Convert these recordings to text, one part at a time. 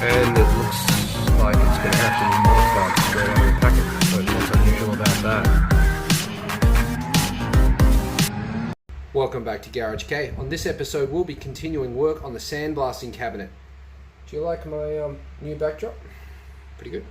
and it looks like it's going to have to be modified straight out of the packet. So what's unusual about that? Welcome back to Garage K. On this episode we'll be continuing work on the sandblasting cabinet. Do you like my new backdrop? Pretty good.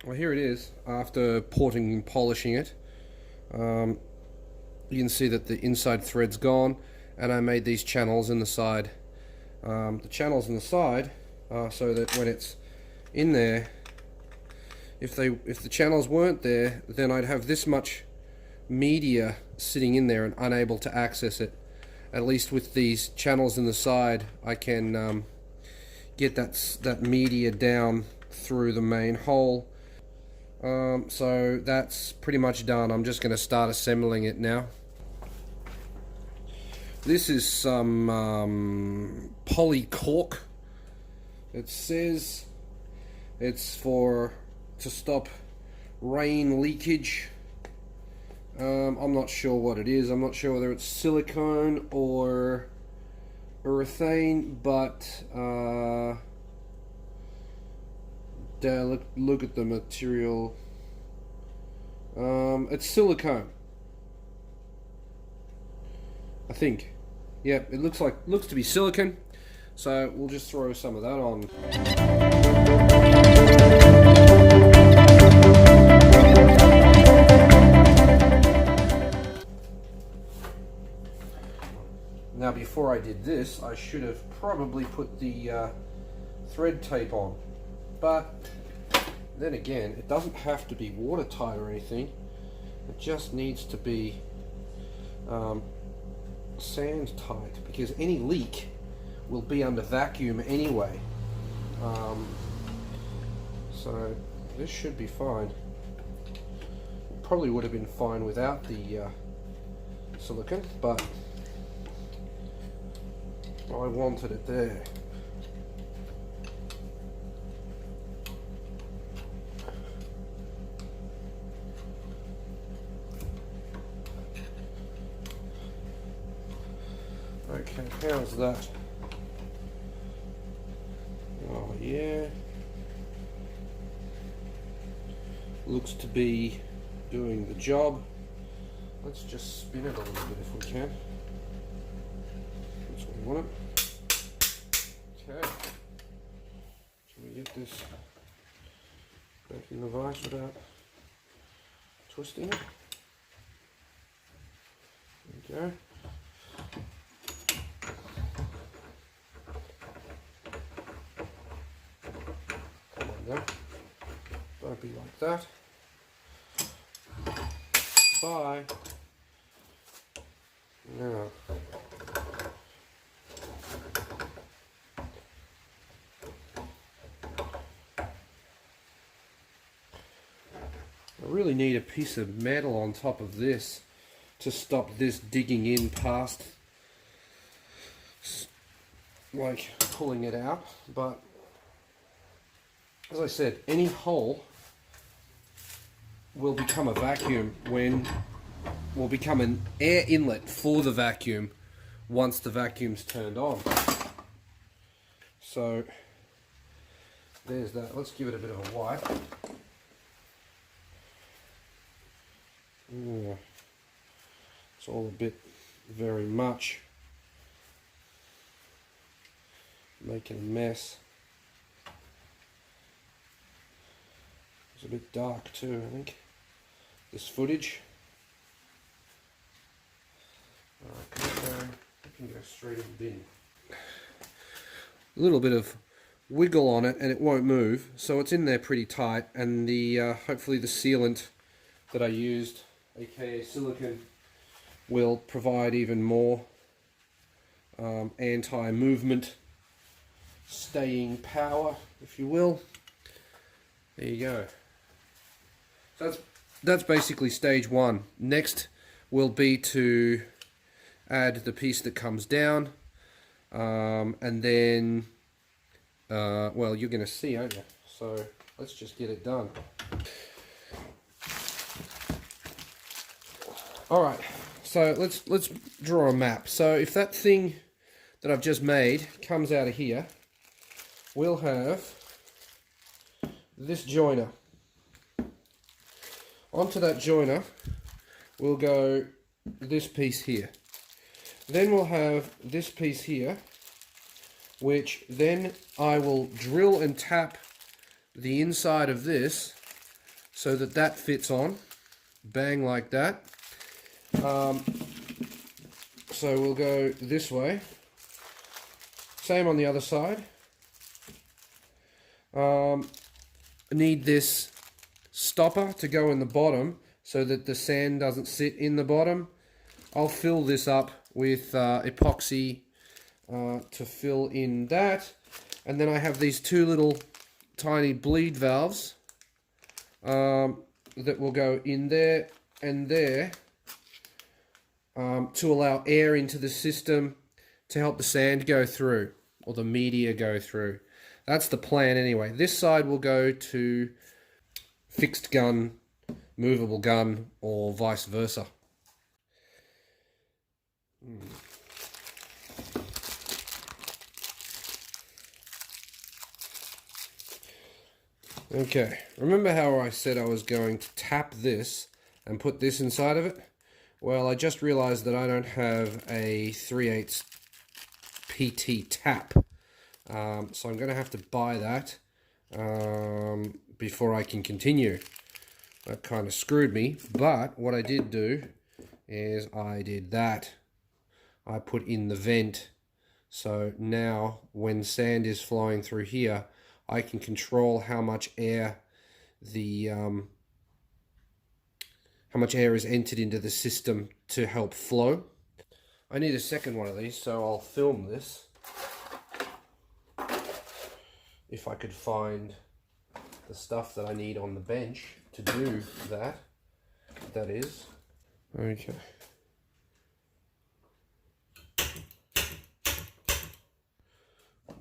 Well, here it is after porting and polishing it. You can see that the inside thread's gone, and I made these channels in the side. The channels in the side are so that when it's in there, if the channels weren't there, then I'd have this much media sitting in there and unable to access it. At least with these channels in the side, I can get that media down through the main hole. So that's pretty much done. I'm just going to start assembling it now. This is some poly cork. It says it's to stop rain leakage. I'm not sure what it is. I'm not sure whether it's silicone or urethane, but look at the material. It's silicone, I think. Yep, it looks to be silicone. So we'll just throw some of that on. Now, before I did this, I should have probably put the thread tape on. But then again, it doesn't have to be watertight or anything. It just needs to be sand tight, because any leak will be under vacuum anyway. So this should be fine. Probably would have been fine without the silicone, but I wanted it there. Okay, how's that? Oh yeah. Looks to be doing the job. Let's just spin it a little bit if we can. That's what we want it. Okay. Can we get this back in the vise without twisting it? There we go. Come on now. Don't be like that. Bye. Now. I really need a piece of metal on top of this to stop this digging in past, like pulling it out. But as I said, any hole will become a vacuum will become an air inlet for the vacuum once the vacuum's turned on. So there's that. Let's give it a bit of a wipe. Ooh, it's all a bit very much making a mess. It's a bit dark too, I think, this footage. Alright, I can go straight in the bin. A little bit of wiggle on it and it won't move, so it's in there pretty tight, and the hopefully the sealant that I used, aka silicone, will provide even more anti-movement staying power, if you will. There you go. So that's basically stage one. Next will be to add the piece that comes down, and then well, you're going to see, aren't you? So let's just get it done. Alright, So let's draw a map. So if that thing that I've just made comes out of here, we'll have this joiner. Onto that joiner we'll go this piece here. Then we'll have this piece here, which then I will drill and tap the inside of this so that that fits on. Bang, like that. So we'll go this way. Same on the other side. Need this stopper to go in the bottom so that the sand doesn't sit in the bottom. I'll fill this up with epoxy to fill in that. And then I have these two little tiny bleed valves that will go in there and there to allow air into the system to help the sand go through, or the media go through. That's the plan anyway. This side will go to fixed gun, movable gun, or vice versa. Okay, remember how I said I was going to tap this and put this inside of it? Well, I just realized that I don't have a 3/8 PT tap. So I'm going to have to buy that before I can continue. That kind of screwed me, but what I did do is I did that. I put in the vent, so now when sand is flowing through here, I can control how much air is entered into the system to help flow. I need a second one of these, so I'll film this. If I could find the stuff that I need on the bench to do that, that is. Okay.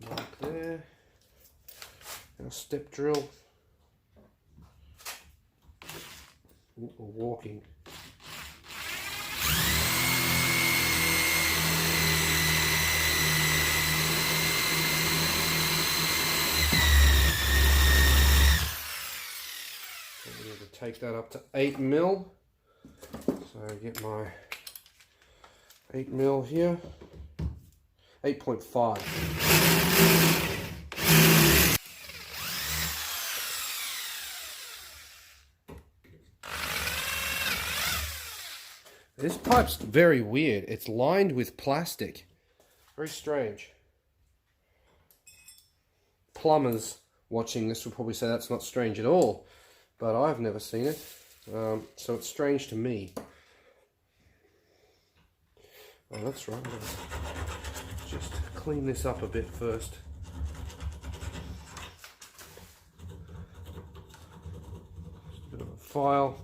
Mark there. And a step drill. Ooh, we're walking. Take that up to 8 mil. So I get my 8 mil here. 8.5. This pipe's very weird. It's lined with plastic. Very strange. Plumbers watching this will probably say that's not strange at all. But I've never seen it, so it's strange to me. Oh, that's right. Just clean this up a bit first. Just a bit of a file.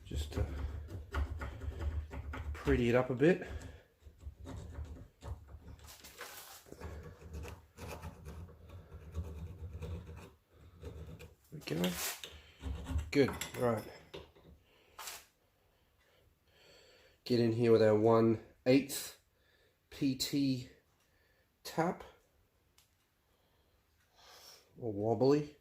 Just to pretty it up a bit. Okay. Good, right. Get in here with our 1/8 PT tap, or wobbly.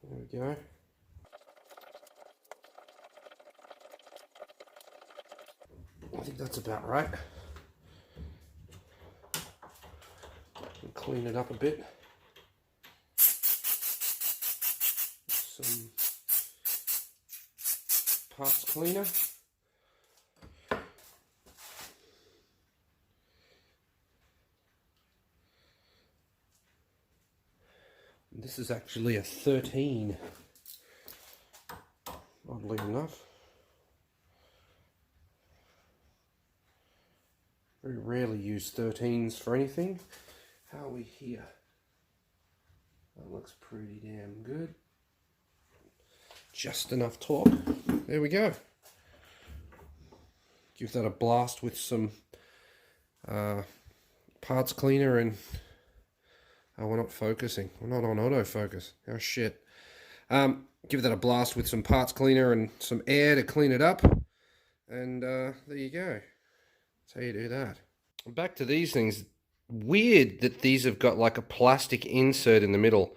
There we go. I think that's about right. And clean it up a bit. Some parts cleaner. This is actually a 13, oddly enough. Very rarely use 13s for anything. How are we here? That looks pretty damn good. Just enough torque. There we go. Give that a blast with some parts cleaner and... Oh, we're not focusing. We're not on autofocus. Oh, shit. Give that a blast with some parts cleaner and some air to clean it up. And there you go. That's how you do that. Back to these things. Weird that these have got like a plastic insert in the middle.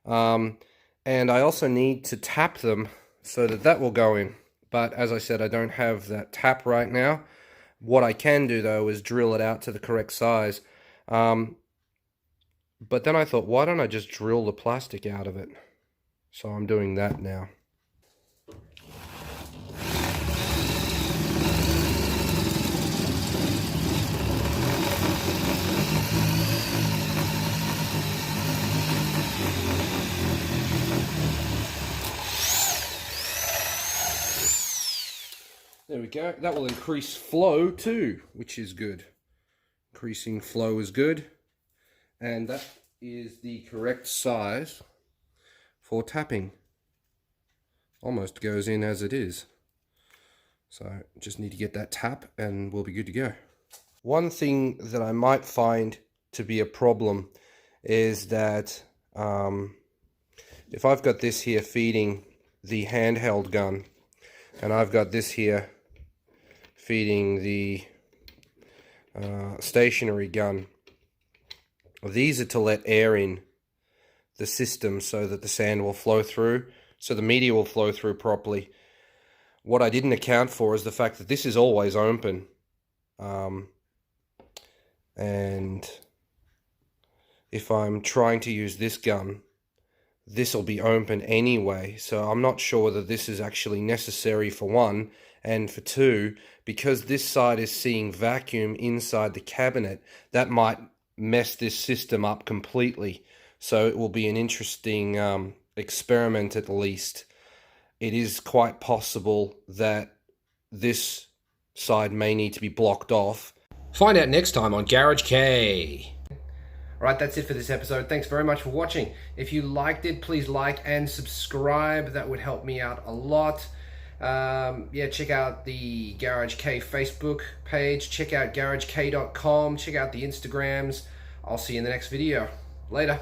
And I also need to tap them so that that will go in. But as I said, I don't have that tap right now. What I can do though is drill it out to the correct size. But then I thought, why don't I just drill the plastic out of it? So I'm doing that now. There we go. That will increase flow too, which is good. Increasing flow is good. And that is the correct size for tapping. Almost goes in as it is. So just need to get that tap and we'll be good to go. One thing that I might find to be a problem is that if I've got this here feeding the handheld gun and I've got this here feeding the stationary gun, these are to let air in the system so that the sand will flow through, so the media will flow through properly. What I didn't account for is the fact that this is always open. And if I'm trying to use this gun, this will be open anyway. So I'm not sure that this is actually necessary for one, and for two, because this side is seeing vacuum inside the cabinet, that might mess this system up completely. So it will be an interesting experiment at least. It is quite possible that this side may need to be blocked off. Find out next time on Garage K. Alright, that's it for this episode. Thanks very much for watching. If you liked it, please like and subscribe. That would help me out a lot. Yeah, check out the Garage K Facebook page. Check out garagek.com. Check out the Instagrams. I'll see you in the next video. Later.